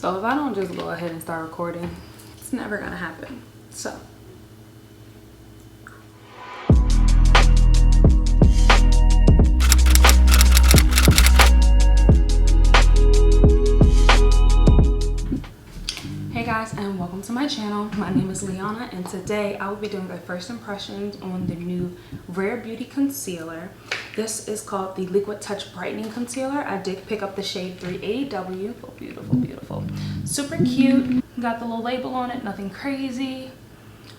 So if I don't just go ahead and start recording, it's never gonna happen. So hey guys, and welcome to my channel. My name is Liana, and today I will be doing my first impressions on the new Rare Beauty concealer. This is called the Liquid Touch Brightening Concealer. I did pick up the shade 380W. Oh, beautiful, beautiful. Super cute. Got the little label on it, nothing crazy.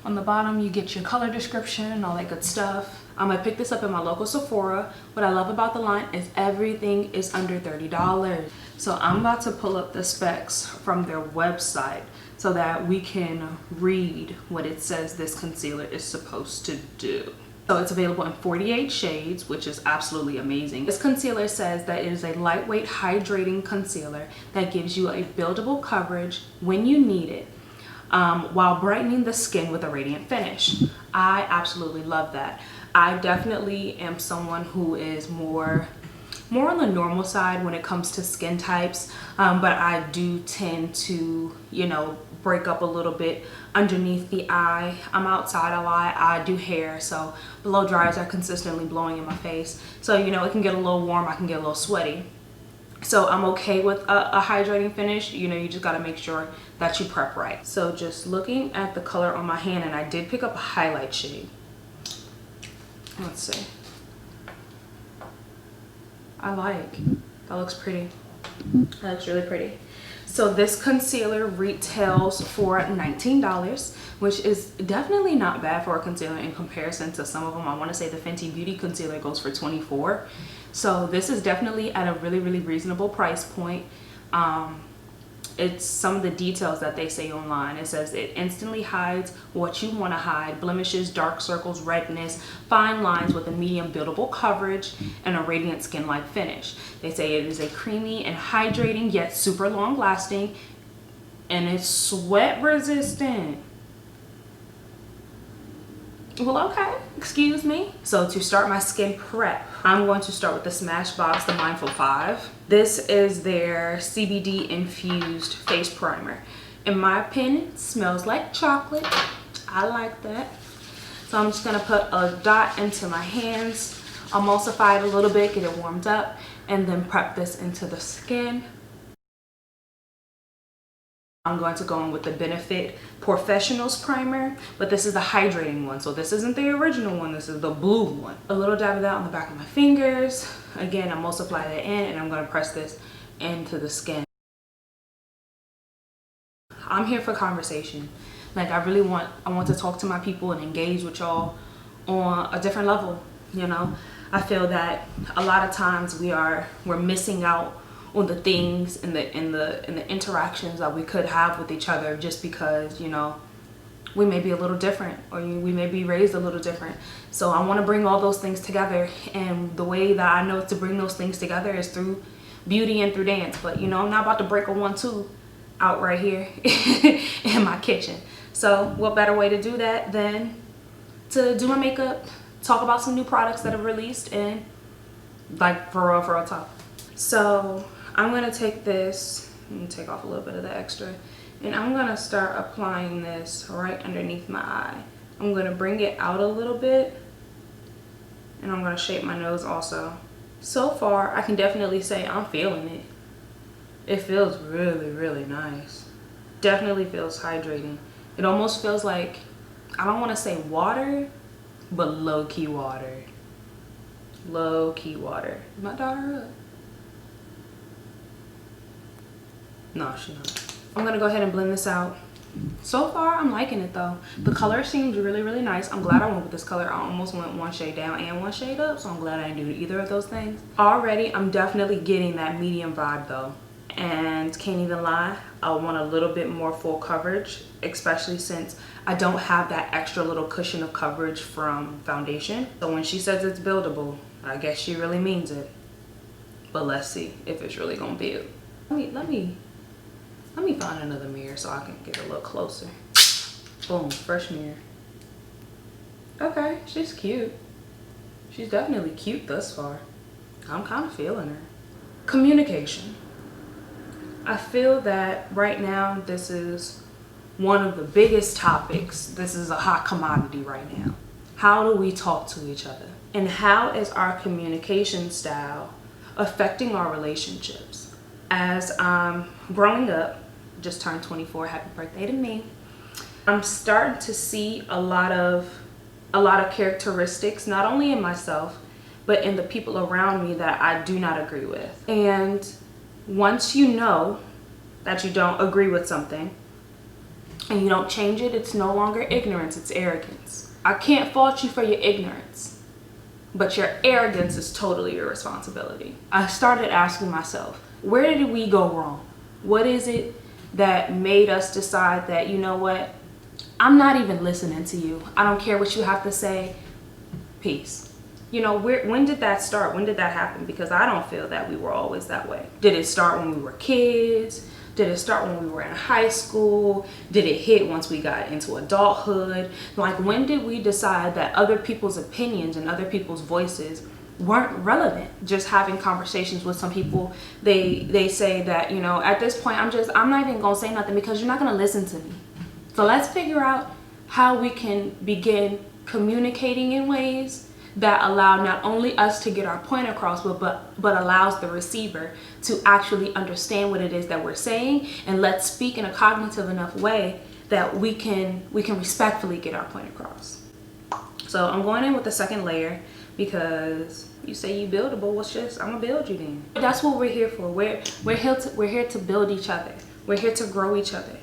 On the bottom, you get your color description and all that good stuff. I picked this up in my local Sephora. What I love about the line is everything is under $30. So I'm about to pull up the specs from their website so that we can read what it says this concealer is supposed to do. So it's available in 48 shades, which is absolutely amazing. This concealer says that it is a lightweight hydrating concealer that gives you a buildable coverage when you need it, while brightening the skin with a radiant finish. I absolutely love that. I definitely am someone who is more on the normal side when it comes to skin types, but I do tend to, you know, break up a little bit underneath the eye. I'm outside a lot. I do hair, so blow dryers are consistently blowing in my face. So, you know, it can get a little warm. I can get a little sweaty. So I'm okay with a hydrating finish. You know, you just got to make sure that you prep right. So just looking at the color on my hand, and I did pick up a highlight shade. Let's see. That looks pretty. That looks really pretty. So this concealer retails for $19, which is definitely not bad for a concealer in comparison to some of them. I want to say the Fenty Beauty concealer goes for $24. So this is definitely at a really, really reasonable price point. It's some of the details that they say online. It says it instantly hides what you want to hide: blemishes, dark circles, redness, fine lines with a medium buildable coverage, and a radiant skin-like finish. They say it is a creamy and hydrating yet super long lasting, and it's sweat resistant. Well, okay, excuse me. So to start my skin prep, I'm going to start with the Smashbox, the Mindful 5. This is their CBD infused face primer. In my opinion, it smells like chocolate. I like that. So I'm just gonna put a dot into my hands, emulsify it a little bit, get it warmed up, and then prep this into the skin. I'm going to go in with the Benefit Professionals primer, but this is the hydrating one. So this isn't the original one, this is the blue one. A little dab of that on the back of my fingers. Again, emulsify that in, and I'm going to press this into the skin. I'm here for conversation. Like, I want to talk to my people and engage with y'all on a different level, you know? I feel that a lot of times we're missing out on the things and the interactions that we could have with each other just because, you know, we may be a little different, or we may be raised a little different. So I want to bring all those things together, and the way that I know to bring those things together is through beauty and through dance. But you know, I'm not about to break a 1-2 out right here in my kitchen. So what better way to do that than to do my makeup, talk about some new products that have released, and like for real talk. So I'm going to take this and take off a little bit of the extra, and I'm going to start applying this right underneath my eye. I'm going to bring it out a little bit, and I'm going to shape my nose also. So far, I can definitely say I'm feeling it. It feels really, really nice. Definitely feels hydrating. It almost feels like, I don't want to say water, but low-key water. Low-key water. Is my daughter up? No, she's not. I'm gonna go ahead and blend this out. So far, I'm liking it though. The color seems really, really nice. I'm glad I went with this color. I almost went one shade down and one shade up, so I'm glad I didn't do either of those things. Already, I'm definitely getting that medium vibe though. And can't even lie, I want a little bit more full coverage, especially since I don't have that extra little cushion of coverage from foundation. So when she says it's buildable, I guess she really means it. But let's see if it's really gonna build. Let me find another mirror so I can get a little closer. Boom, fresh mirror. Okay, she's cute. She's definitely cute thus far. I'm kind of feeling her. Communication. I feel that right now this is one of the biggest topics. This is a hot commodity right now. How do we talk to each other? And how is our communication style affecting our relationships? As I'm growing up, just turned 24, happy birthday to me. I'm starting to see a lot of characteristics, not only in myself, but in the people around me that I do not agree with. And once you know that you don't agree with something and you don't change it, it's no longer ignorance, it's arrogance. I can't fault you for your ignorance, but your arrogance is totally your responsibility. I started asking myself, where did we go wrong? What is it that made us decide that, you know what, I'm not even listening to you. I don't care what you have to say. Peace. You know, when did that start? When did that happen? Because I don't feel that we were always that way. Did it start when we were kids? Did it start when we were in high school? Did it hit once we got into adulthood? Like, when did we decide that other people's opinions and other people's voices weren't relevant? Just having conversations with some people, they say that, you know, at this point, I'm not even gonna say nothing because you're not gonna listen to me. So let's figure out how we can begin communicating in ways that allow not only us to get our point across, but allows the receiver to actually understand what it is that we're saying, and let's speak in a cognitive enough way that we can respectfully get our point across. So I'm going in with the second layer because you say you buildable. Well, I'm gonna build you then. That's what we're here for. We're here to build each other. We're here to grow each other.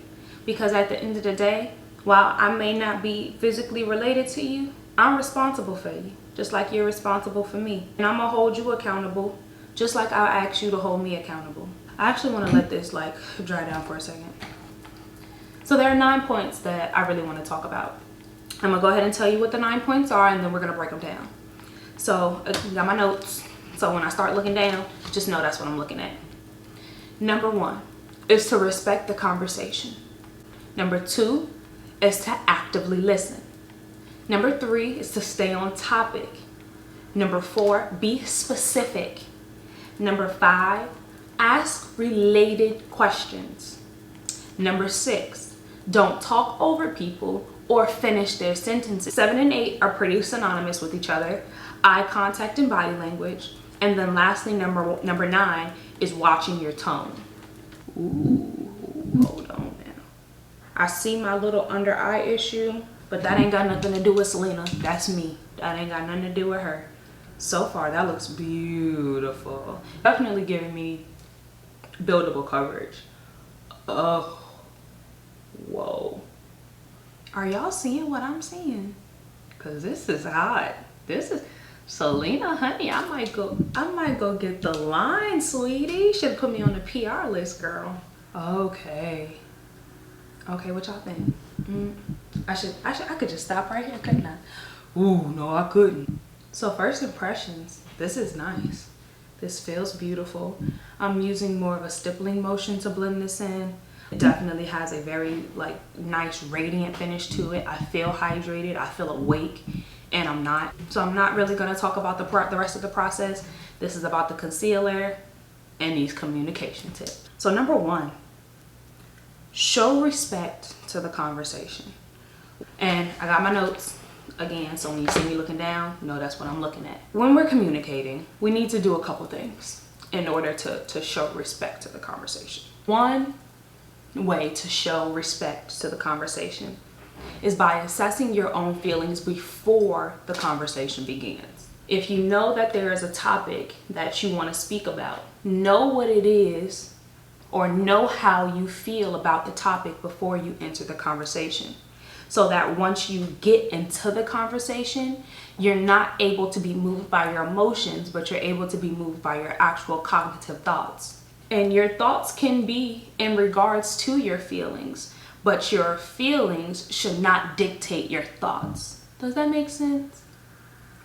Because at the end of the day, while I may not be physically related to you, I'm responsible for you, just like you're responsible for me. And I'm gonna hold you accountable, just like I'll ask you to hold me accountable. I actually wanna let this like dry down for a second. So there are 9 points that I really wanna talk about. I'm gonna go ahead and tell you what the 9 points are, and then we're gonna break them down. So I got my notes. So when I start looking down, just know that's what I'm looking at. Number 1 is to respect the conversation. Number 2 is to actively listen. Number 3 is to stay on topic. Number 4, be specific. Number 5, ask related questions. Number 6, don't talk over people or finish their sentences. 7 and 8 are pretty synonymous with each other. Eye contact and body language. And then lastly, number 9 is watching your tone. Ooh, hold on now. I see my little under eye issue, but that ain't got nothing to do with Selena. That's me. That ain't got nothing to do with her. So far, that looks beautiful. Definitely giving me buildable coverage. Oh, whoa. Are y'all seeing what I'm seeing? Cause this is hot. This is Selena, honey. I might go get the line, sweetie. Should put me on the PR list, girl. Okay. Okay, what y'all think? I could just stop right here, couldn't I? Ooh, no, I couldn't. So first impressions, this is nice. This feels beautiful. I'm using more of a stippling motion to blend this in. It definitely has a very like nice radiant finish to it. I feel hydrated, I feel awake, and I'm not. So I'm not really gonna talk about the rest of the process. This is about the concealer and these communication tips. So number 1, show respect to the conversation. And I got my notes again, so when you see me looking down, know that's what I'm looking at. When we're communicating, we need to do a couple things in order to show respect to the conversation. One way to show respect to the conversation is by assessing your own feelings before the conversation begins. If you know that there is a topic that you want to speak about, know what it is or know how you feel about the topic before you enter the conversation, so that once you get into the conversation, you're not able to be moved by your emotions, but you're able to be moved by your actual cognitive thoughts. And your thoughts can be in regards to your feelings, but your feelings should not dictate your thoughts. Does that make sense?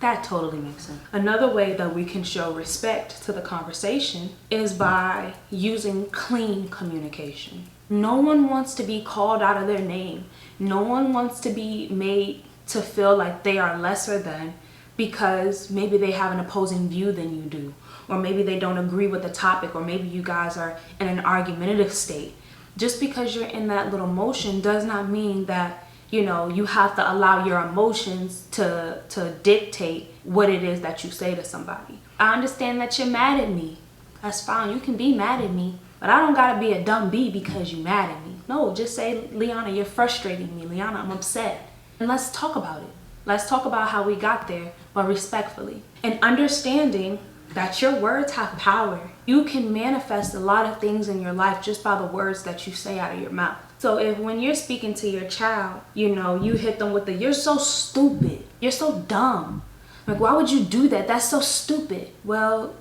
That totally makes sense. Another way that we can show respect to the conversation is by using clean communication. No one wants to be called out of their name. No one wants to be made to feel like they are lesser than because maybe they have an opposing view than you do, or maybe they don't agree with the topic, or maybe you guys are in an argumentative state. Just because you're in that little motion does not mean that, you know, you have to allow your emotions to dictate what it is that you say to somebody. I understand that you're mad at me. That's fine. You can be mad at me, but I don't gotta be a dumb bee because you mad at me. No, just say, Liana, you're frustrating me. Liana, I'm upset. And let's talk about it. Let's talk about how we got there, but respectfully. And understanding that your words have power. You can manifest a lot of things in your life just by the words that you say out of your mouth. So if when you're speaking to your child, you know, you hit them with the, you're so stupid, you're so dumb. Like, why would you do that? That's so stupid. Well,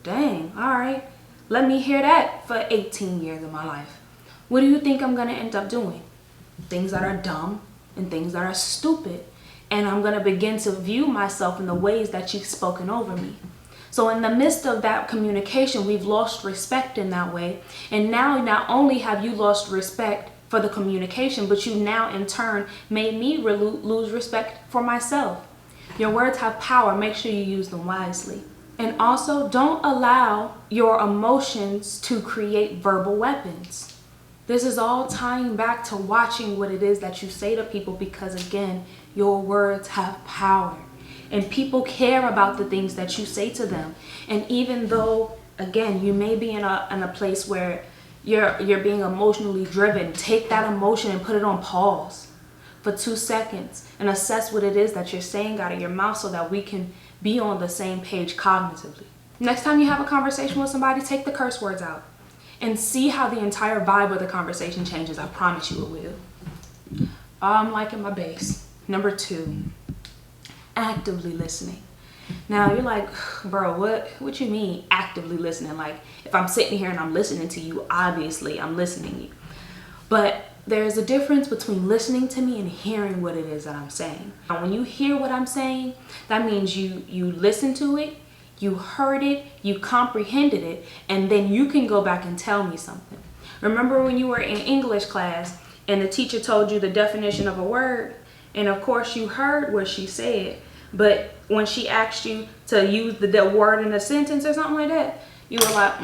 dang, all right. Let me hear that for 18 years of my life. What do you think I'm gonna end up doing? Things that are dumb and things that are stupid. And I'm gonna begin to view myself in the ways that you've spoken over me. So in the midst of that communication, we've lost respect in that way. And now not only have you lost respect for the communication, but you now in turn made me lose respect for myself. Your words have power. Make sure you use them wisely. And also, don't allow your emotions to create verbal weapons. This is all tying back to watching what it is that you say to people, because again, your words have power. And people care about the things that you say to them. And even though, again, you may be in a place where you're being emotionally driven, take that emotion and put it on pause for 2 seconds and assess what it is that you're saying out of your mouth so that we can be on the same page cognitively. Next time you have a conversation with somebody, take the curse words out and see how the entire vibe of the conversation changes. I promise you it will. I'm liking my base. Number 2. Actively listening. Now you're like, bro, what you mean actively listening? Like, if I'm sitting here and I'm listening to you, obviously I'm listening to you. But there's a difference between listening to me and hearing what it is that I'm saying. Now, when you hear what I'm saying, that means you listened to it, you heard it, you comprehended it, and then you can go back and tell me something. Remember when you were in English class and the teacher told you the definition of a word? And of course you heard what she said, but when she asked you to use the word in a sentence or something like that, you were like,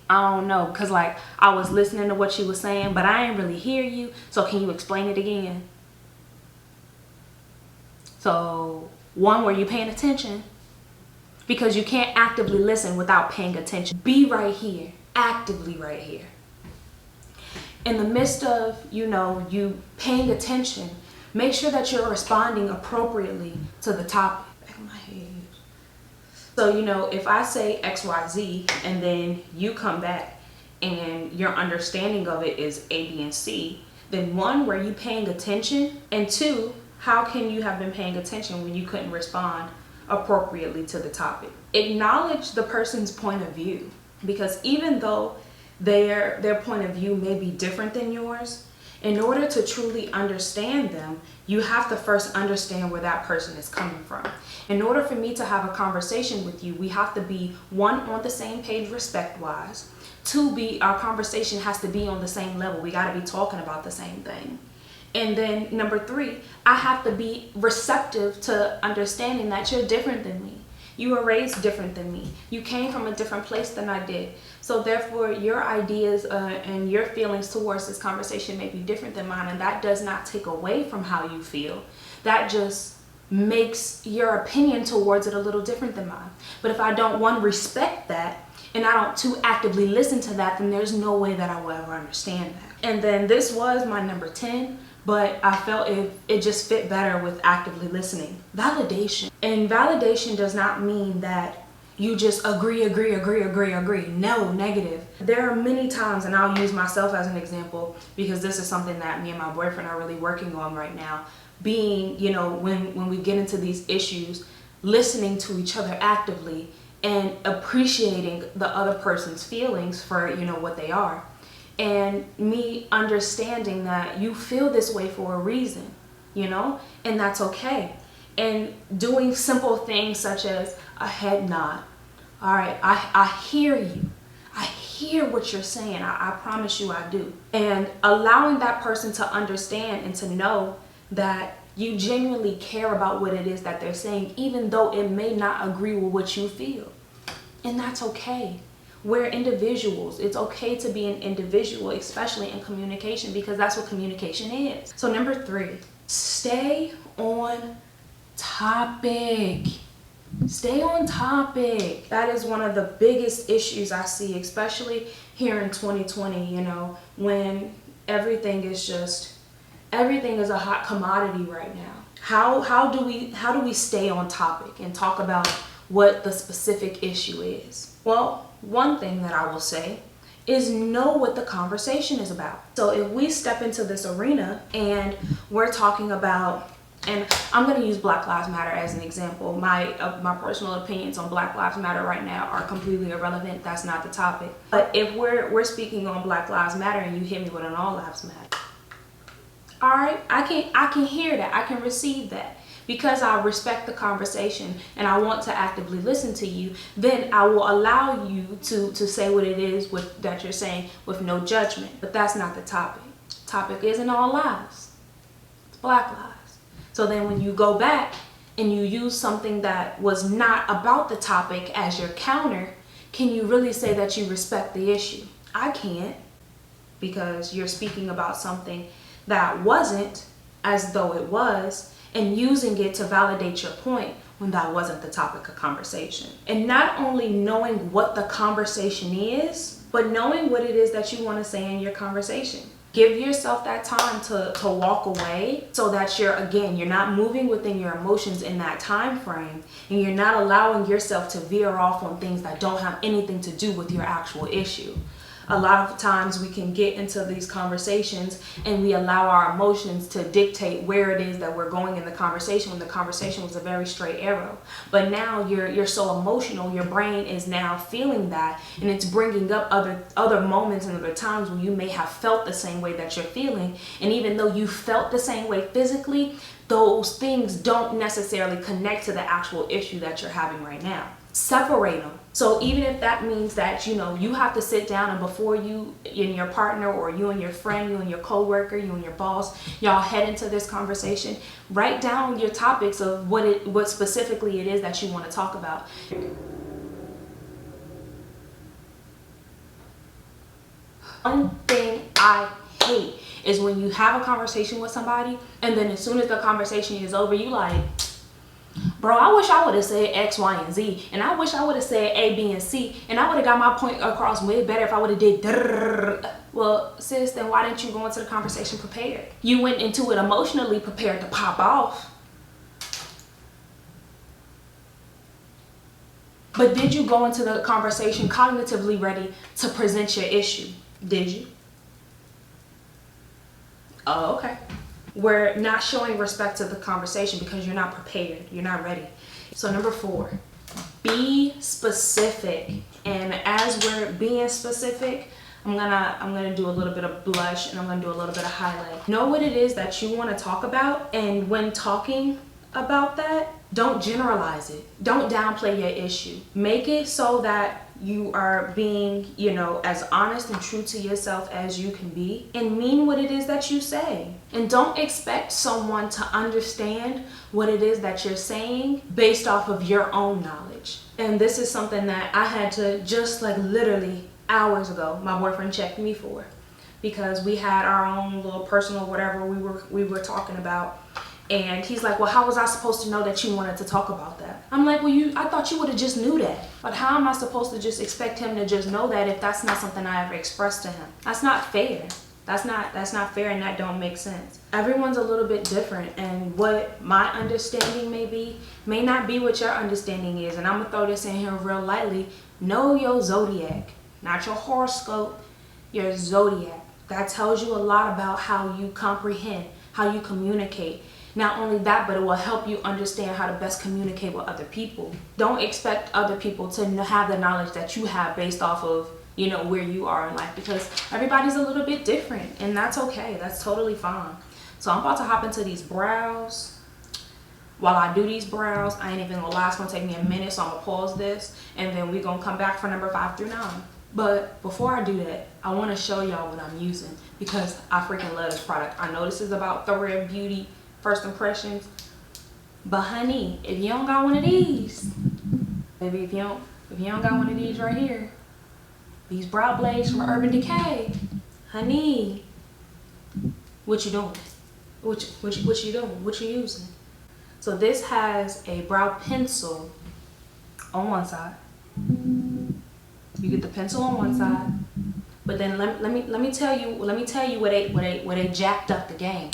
I don't know, because like I was listening to what she was saying, but I didn't really hear you, so can you explain it again? So, one, were you paying attention? Because you can't actively listen without paying attention. Be right here, actively right here. In the midst of, you know, you paying attention, make sure that you're responding appropriately to the topic. Back of my head. So, you know, if I say XYZ and then you come back and your understanding of it is A, B, and C, then 1, were you paying attention? And 2, how can you have been paying attention when you couldn't respond appropriately to the topic? Acknowledge the person's point of view, because even though their point of view may be different than yours, in order to truly understand them, you have to first understand where that person is coming from. In order for me to have a conversation with you, we have to be 1, on the same page respect-wise. 2, our conversation has to be on the same level. We got to be talking about the same thing. And then number 3, I have to be receptive to understanding that you're different than me. You were raised different than me. You came from a different place than I did. So therefore, your ideas and your feelings towards this conversation may be different than mine, and that does not take away from how you feel. That just makes your opinion towards it a little different than mine. But if I don't, 1, respect that, and I don't 2, actively listen to that, then there's no way that I will ever understand that. And then this was my number 10. But I felt it just fit better with actively listening. Validation. And validation does not mean that you just agree. No, negative. There are many times, and I'll use myself as an example because this is something that me and my boyfriend are really working on right now. Being, you know, when we get into these issues, listening to each other actively and appreciating the other person's feelings for, you know, what they are. And me understanding that you feel this way for a reason, you know, and that's okay. And doing simple things such as a head nod. All right, I hear you. I hear what you're saying. I promise you I do. And allowing that person to understand and to know that You genuinely care about what it is that they're saying, even though it may not agree with what you feel. And that's okay. We're individuals. It's okay to be an individual, especially in communication, because that's what communication is. So number 3, stay on topic. Stay on topic. That is one of the biggest issues I see, especially here in 2020, you know, when everything is a hot commodity right now. How do we stay on topic and talk about what the specific issue is? Well, one thing that I will say is know what the conversation is about. So if we step into this arena and we're talking about, and I'm going to use Black Lives Matter as an example. My personal opinions on Black Lives Matter right now are completely irrelevant. That's not the topic. But if we're speaking on Black Lives Matter and you hit me with an All Lives Matter, all right, I can hear that. I can receive that. Because I respect the conversation and I want to actively listen to you, then I will allow you to say what it is that you're saying with no judgment. But that's not the topic. The topic isn't all lives. It's Black lives. So then when you go back and you use something that was not about the topic as your counter, can you really say that you respect the issue? I can't, because you're speaking about something that wasn't as though it was, and using it to validate your point when that wasn't the topic of conversation. And not only knowing what the conversation is, but knowing what it is that you want to say in your conversation. Give yourself that time to walk away so that you're not moving within your emotions in that time frame, and you're not allowing yourself to veer off on things that don't have anything to do with your actual issue. A lot of times we can get into these conversations and we allow our emotions to dictate where it is that we're going in the conversation, when the conversation was a very straight arrow. But now you're so emotional, your brain is now feeling that, and it's bringing up other moments and other times when you may have felt the same way that you're feeling. And even though you felt the same way physically, those things don't necessarily connect to the actual issue that you're having right now. Separate them. So even if that means that, you know, you have to sit down and before you and your partner, or you and your friend, you and your coworker, you and your boss, y'all head into this conversation, write down your topics of what specifically it is that you want to talk about. One thing I hate is when you have a conversation with somebody and then as soon as the conversation is over, you like, bro, I wish I would have said X, Y, and Z, and I wish I would have said A, B, and C, and I would have got my point across way better if I would have did drrrr. Well, sis, then why didn't you go into the conversation prepared? You went into it emotionally prepared to pop off. But did you go into the conversation cognitively ready to present your issue? Did you? Oh, okay. We're not showing respect to the conversation because you're not prepared. You're not ready. So number 4, be specific. And as we're being specific, I'm gonna do a little bit of blush and I'm gonna do a little bit of highlight. Know what it is that you want to talk about, and when talking about that, don't generalize it. Don't downplay your issue. Make it so that you are being, you know, as honest and true to yourself as you can be, and mean what it is that you say. And don't expect someone to understand what it is that you're saying based off of your own knowledge. And this is something that I had to just like literally hours ago, my boyfriend checked me for, because we had our own little personal whatever we were talking about. And he's like, well, how was I supposed to know that you wanted to talk about that? I'm like, well, I thought you would have just knew that. But how am I supposed to just expect him to just know that if that's not something I ever expressed to him? That's not fair. That's not fair, and that don't make sense. Everyone's a little bit different, and what my understanding may not be what your understanding is. And I'm gonna throw this in here real lightly. Know your zodiac, not your horoscope, your zodiac. That tells you a lot about how you comprehend, how you communicate. Not only that, but it will help you understand how to best communicate with other people. Don't expect other people to have the knowledge that you have based off of, you know, where you are in life, because everybody's a little bit different, and that's okay. That's totally fine. So I'm about to hop into these brows. While I do these brows, I ain't even gonna lie, it's gonna take me a minute, so I'm gonna pause this, and then we're gonna come back for number 5 through 9. But before I do that, I want to show y'all what I'm using, because I freaking love this product. I know this is about Thoroughbread Beauty, first impressions. But honey, if you don't got one of these, baby, if you don't got one of these right here, these brow blades from Urban Decay, honey, what you doing? What you doing? What you using? So this has a brow pencil on one side. You get the pencil on one side, but then let me tell you where they jacked up the game.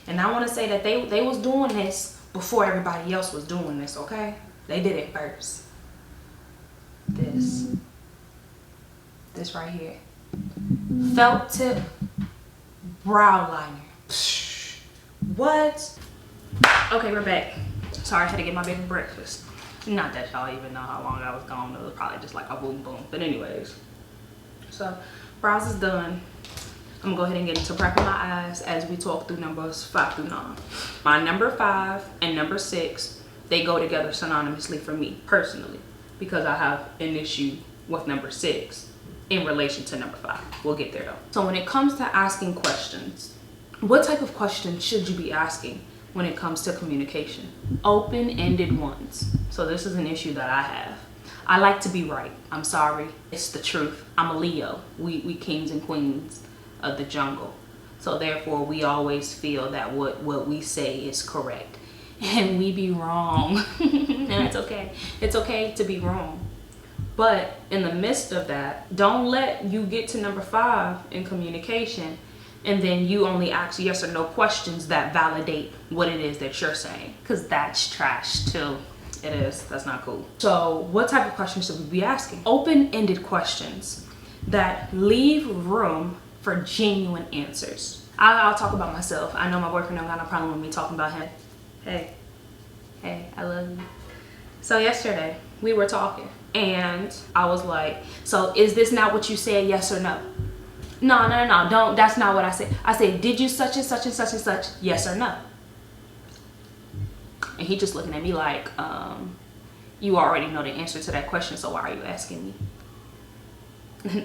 And I want to say that they was doing this before everybody else was doing this, okay? They did it first. This right here, felt tip brow liner. What? Okay, we're back. Sorry, I had to get my baby breakfast. Not that y'all even know how long I was gone. It was probably just like a boom boom. But anyways, so brows is done. I'm gonna go ahead and get into prepping my eyes as we talk through numbers 5 through 9. My number 5 and number 6, they go together synonymously for me personally, because I have an issue with number 6 in relation to number 5. We'll get there though. So when it comes to asking questions, what type of questions should you be asking when it comes to communication? Open-ended ones. So this is an issue that I have. I like to be right. I'm sorry. It's the truth. I'm a Leo. We kings and queens of the jungle. So therefore, we always feel that what we say is correct. And we be wrong. And it's okay. It's okay to be wrong. But in the midst of that, don't let you get to number 5 in communication and then you only ask yes or no questions that validate what it is that you're saying. Because that's trash too. It is. That's not cool. So what type of questions should we be asking? Open-ended questions that leave room for genuine answers. I'll talk about myself. I know my boyfriend don't got no problem with me talking about him. Hey, I love you. So yesterday we were talking and I was like, so is this not what you said, yes or no? No, don't, that's not what I said. I said, did you such and such and such and such, yes or no? And he just looking at me like, you already know the answer to that question, so why are you asking me?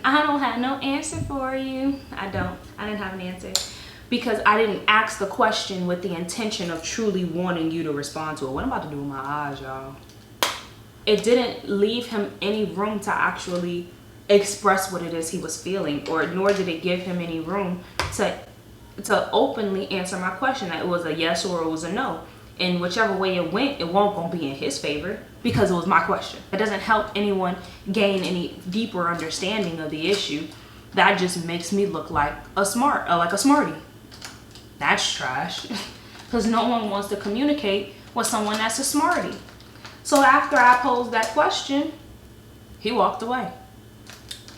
I don't have no answer for you. I didn't have an answer because I didn't ask the question with the intention of truly wanting you to respond to it. What I'm about to do with my eyes, y'all. It didn't leave him any room to actually express what it is he was feeling, or nor did it give him any room to openly answer my question. That it was a yes or it was a no. And whichever way it went, it won't gonna be in his favor because it was my question. It doesn't help anyone gain any deeper understanding of the issue. That just makes me look like a smarty. That's trash. Because no one wants to communicate with someone that's a smarty. So after I posed that question, he walked away.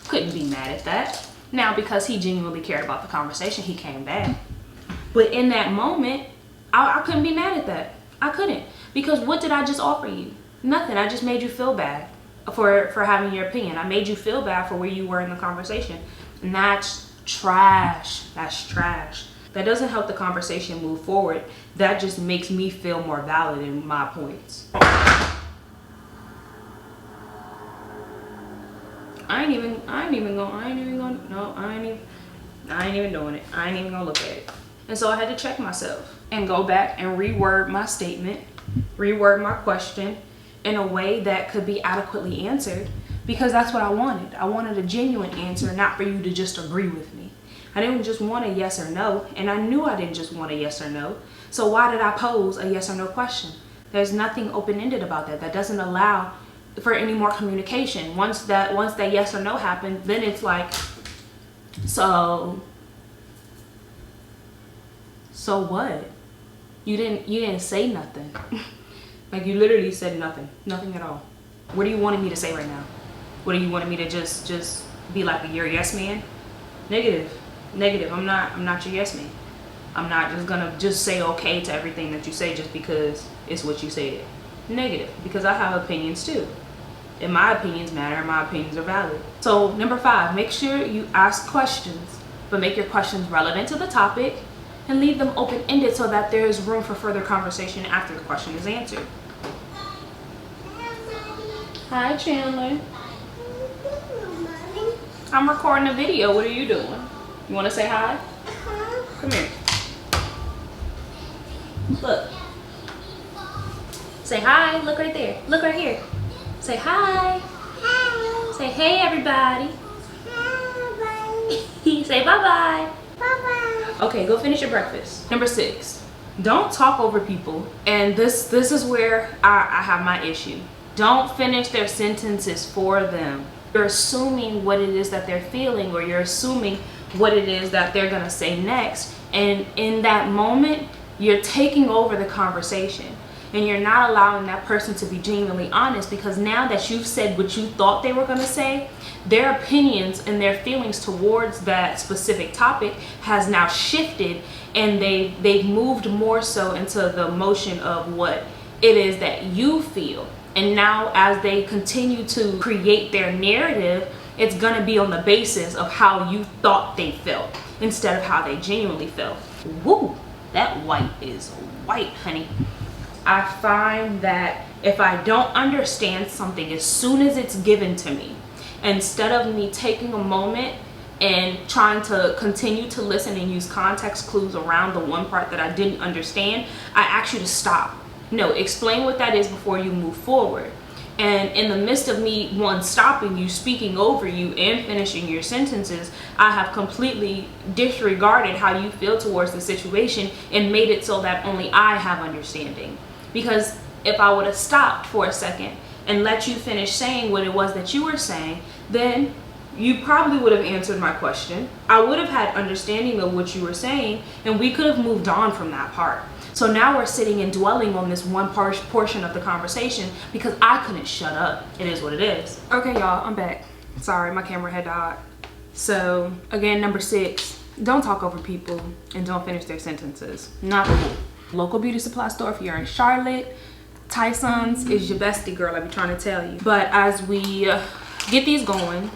Couldn't be mad at that. Now, because he genuinely cared about the conversation, he came back. But in that moment, I couldn't be mad at that. I couldn't. Because what did I just offer you? Nothing. I just made you feel bad for having your opinion. I made you feel bad for where you were in the conversation. And that's trash. That's trash. That doesn't help the conversation move forward. That just makes me feel more valid in my points. I ain't even doing it. I ain't even gonna look at it. And so I had to check myself and go back and reword my statement, reword my question in a way that could be adequately answered, because that's what I wanted. I wanted a genuine answer, not for you to just agree with me. I didn't just want a yes or no, and I knew I didn't just want a yes or no. So why did I pose a yes or no question? There's nothing open-ended about that. That doesn't allow for any more communication. Once that yes or no happened, then it's like, so what? You didn't say nothing. Like, you literally said nothing at all. What do you wanting me to say right now? What do you wanting me to just be like, you're a yes man? Negative. I'm not your yes man. I'm not just gonna say okay to everything that you say just because it's what you said. Negative, because I have opinions too. And my opinions matter, and my opinions are valid. So number 5, make sure you ask questions, but make your questions relevant to the topic and leave them open-ended so that there is room for further conversation after the question is answered. Hi, Chandler. I'm recording a video. What are you doing? You want to say hi? Come here. Look. Say hi. Look right there. Look right here. Say hi. Hi. Say hey, everybody. Hi. Say bye-bye. Bye-bye. Okay, go finish your breakfast. Number 6. Don't talk over people. And this is where I have my issue. Don't finish their sentences for them. You're assuming what it is that they're feeling, or you're assuming what it is that they're gonna say next. And in that moment, you're taking over the conversation. And you're not allowing that person to be genuinely honest, because now that you've said what you thought they were going to say, their opinions and their feelings towards that specific topic has now shifted, and they've moved more so into the motion of what it is that you feel. And now as they continue to create their narrative, it's going to be on the basis of how you thought they felt instead of how they genuinely felt. Woo, that white is white, honey. I find that if I don't understand something as soon as it's given to me, instead of me taking a moment and trying to continue to listen and use context clues around the one part that I didn't understand, I ask you to stop. No, explain what that is before you move forward. And in the midst of me, one, stopping you, speaking over you, and finishing your sentences, I have completely disregarded how you feel towards the situation and made it so that only I have understanding. Because if I would have stopped for a second and let you finish saying what it was that you were saying, then you probably would have answered my question. I would have had understanding of what you were saying, and we could have moved on from that part. So now we're sitting and dwelling on this one portion of the conversation because I couldn't shut up. It is what it is. Okay, y'all, I'm back. Sorry, my camera had died. So again, number 6, don't talk over people and don't finish their sentences. Not cool. Local beauty supply store if you're in Charlotte. Tyson's is your bestie, girl, I be trying to tell you. But as we get these going,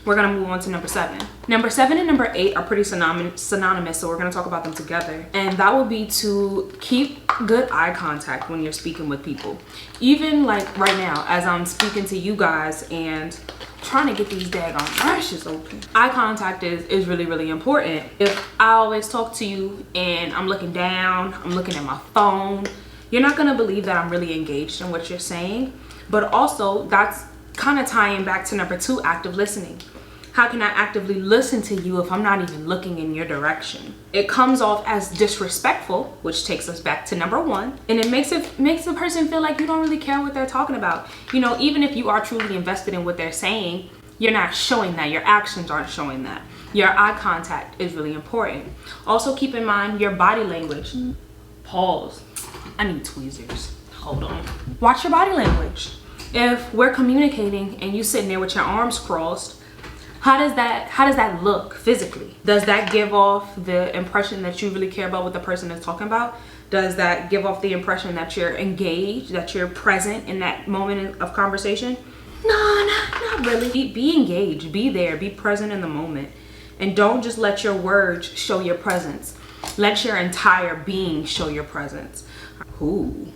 we're gonna move on to number 7. Number 7 and number 8 are pretty synonymous, so we're gonna talk about them together. And that would be to keep good eye contact when you're speaking with people. Even like right now, as I'm speaking to you guys and trying to get these daggone lashes open. Eye contact is really, really important. If I always talk to you and I'm looking down, I'm looking at my phone, you're not gonna believe that I'm really engaged in what you're saying. But also, that's kind of tying back to number 2, active listening. How can I actively listen to you if I'm not even looking in your direction? It comes off as disrespectful, which takes us back to number 1, and it makes the person feel like you don't really care what they're talking about. You know, even if you are truly invested in what they're saying, you're not showing that. Your actions aren't showing that. Your eye contact is really important. Also, keep in mind your body language. Pause. I need tweezers. Hold on. Watch your body language. If we're communicating and you sitting there with your arms crossed, how does that look physically? Does that give off the impression that you really care about what the person is talking about? Does that give off the impression that you're engaged, that you're present in that moment of conversation? No, not really. Be engaged, be there, be present in the moment. And don't just let your words show your presence. Let your entire being show your presence. Ooh.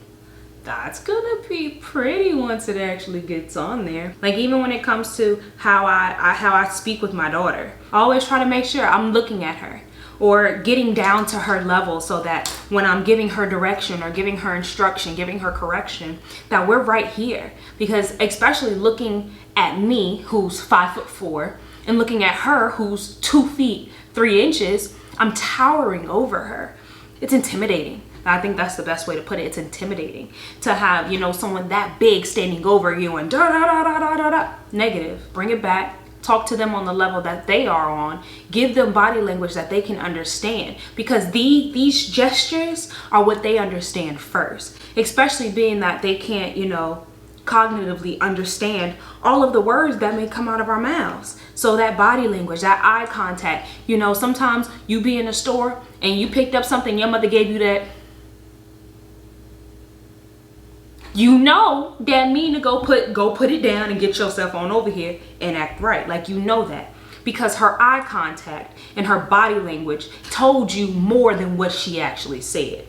That's gonna be pretty once it actually gets on there. Like, even when it comes to how I speak with my daughter, I always try to make sure I'm looking at her or getting down to her level, so that when I'm giving her direction or giving her instruction, giving her correction, that we're right here. Because especially looking at me, who's 5'4", and looking at her, who's 2 feet 3 inches, I'm towering over her. It's intimidating. I think that's the best way to put it. It's intimidating to have, you know, someone that big standing over you and da da da da da da da. Negative. Bring it back. Talk to them on the level that they are on. Give them body language that they can understand, because these gestures are what they understand first, especially being that they can't, you know, cognitively understand all of the words that may come out of our mouths. So that body language, that eye contact, you know, sometimes you be in a store and you picked up something, your mother gave you that, you know, that mean to go put it down and get yourself on over here and act right. Like, you know that, because her eye contact and her body language told you more than what she actually said.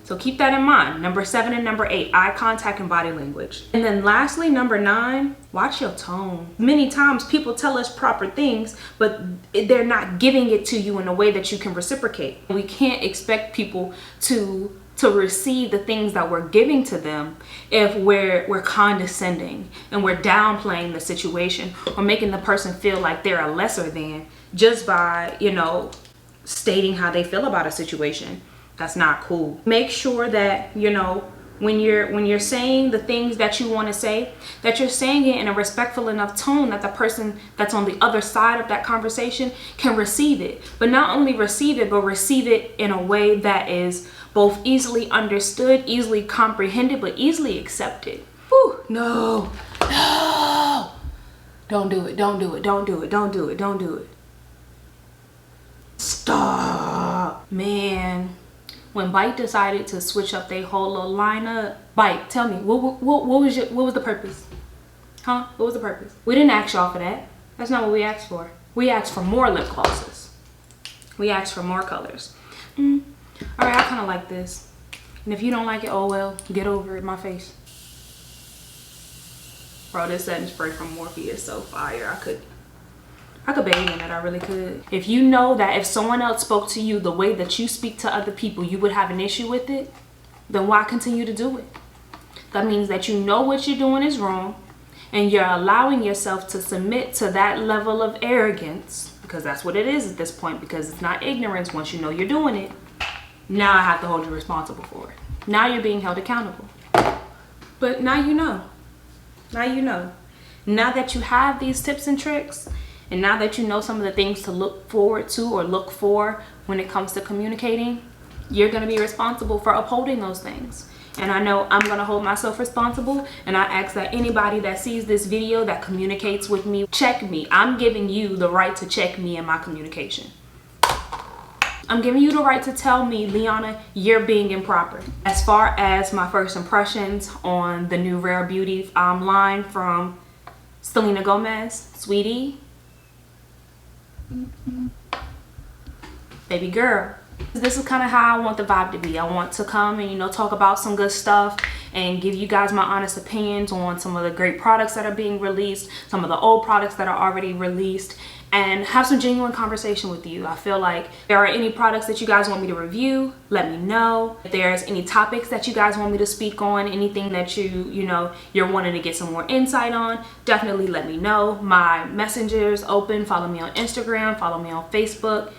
So keep that in mind. Number 7 and number 8, eye contact and body language. And then lastly, number 9, watch your tone. Many times people tell us proper things, but they're not giving it to you in a way that you can reciprocate. We can't expect people to to receive the things that we're giving to them if we're condescending and we're downplaying the situation or making the person feel like they're a lesser than just by, you know, stating how they feel about a situation. That's not cool. Make sure that, you know, when you're saying the things that you want to say, that you're saying it in a respectful enough tone that the person that's on the other side of that conversation can receive it. But not only receive it, but receive it in a way that is both easily understood, easily comprehended, but easily accepted. Whew, no, no. Don't do it, don't do it, don't do it, don't do it, don't do it. Stop. Man, when Bite decided to switch up their whole little lineup, Bite, tell me, what was the purpose? Huh? What was the purpose? We didn't ask y'all for that. That's not what we asked for. We asked for more lip glosses. We asked for more colors. All right, I kind of like this. And if you don't like it, oh well, get over it, my face. Bro, this setting spray from Morphe is so fire. I could bathe in it, I really could. If you know that if someone else spoke to you the way that you speak to other people, you would have an issue with it, then why continue to do it? That means that you know what you're doing is wrong and you're allowing yourself to submit to that level of arrogance, because that's what it is at this point, because it's not ignorance once you know you're doing it. Now I have to hold you responsible for it. Now you're being held accountable. But now you know. Now you know. Now that you have these tips and tricks, and now that you know some of the things to look forward to or look for when it comes to communicating, you're going to be responsible for upholding those things. And I know I'm going to hold myself responsible, and I ask that anybody that sees this video that communicates with me, check me. I'm giving you the right to check me in my communication. I'm giving you the right to tell me, Liana, you're being improper. As far as my first impressions on the new Rare Beauty line from Selena Gomez, sweetie, baby girl, this is kind of how I want the vibe to be. I want to come and, you know, talk about some good stuff and give you guys my honest opinions on some of the great products that are being released, some of the old products that are already released, and have some genuine conversation with you. I feel like if there are any products that you guys want me to review, let me know. If there's any topics that you guys want me to speak on, anything that you're wanting to get some more insight on, definitely let me know. My messenger's open. Follow me on Instagram, follow me on Facebook.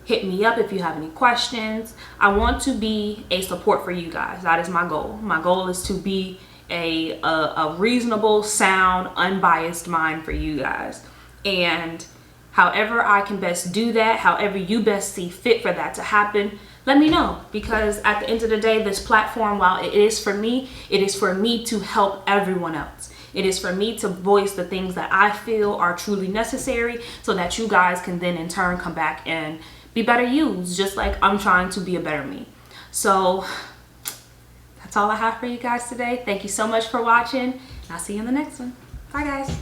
Hit me up if you have any questions. I want to be a support for you guys. That is my goal. My goal is to be a reasonable, sound, unbiased mind for you guys. And however I can best do that, however you best see fit for that to happen, let me know. Because at the end of the day, this platform, while it is for me to help everyone else. It is for me to voice the things that I feel are truly necessary so that you guys can then in turn come back and be better yous, just like I'm trying to be a better me. So that's all I have for you guys today. Thank you so much for watching. I'll see you in the next one. Bye guys.